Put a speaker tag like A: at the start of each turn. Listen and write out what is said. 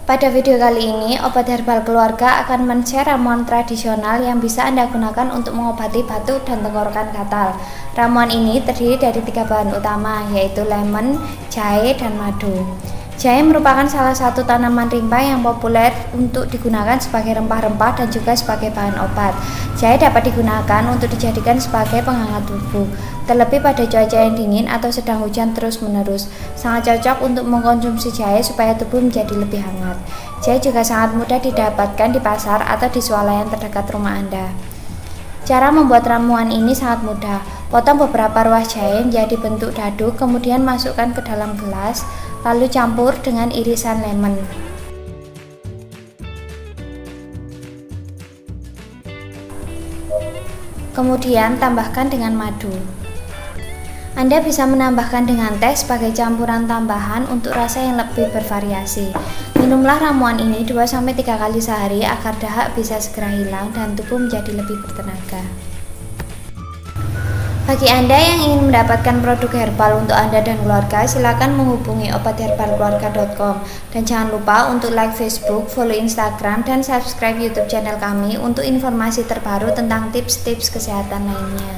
A: Pada video kali ini, Obat Herbal Keluarga akan men-share ramuan tradisional yang bisa Anda gunakan untuk mengobati batuk dan tenggorokan gatal. Ramuan ini terdiri dari 3 bahan utama, yaitu lemon, jahe, dan madu. Jahe merupakan salah satu tanaman rimba yang populer untuk digunakan sebagai rempah-rempah dan juga sebagai bahan obat. Jahe dapat digunakan untuk dijadikan sebagai penghangat tubuh, terlebih pada cuaca yang dingin atau sedang hujan terus-menerus. Sangat cocok untuk mengkonsumsi jahe supaya tubuh menjadi lebih hangat. Jahe juga sangat mudah didapatkan di pasar atau di swalayan terdekat rumah Anda. Cara membuat ramuan ini sangat mudah. Potong beberapa ruas jahe menjadi bentuk dadu, kemudian masukkan ke dalam gelas, lalu campur dengan irisan lemon. Kemudian tambahkan dengan madu. Anda bisa menambahkan dengan teh sebagai campuran tambahan untuk rasa yang lebih bervariasi. Minumlah ramuan ini 2-3 kali sehari agar dahak bisa segera hilang dan tubuh menjadi lebih bertenaga. Bagi Anda yang ingin mendapatkan produk herbal untuk Anda dan keluarga, silakan menghubungi obatherbalkeluarga.com dan jangan lupa untuk like Facebook, follow Instagram, dan subscribe YouTube channel kami untuk informasi terbaru tentang tips-tips kesehatan lainnya.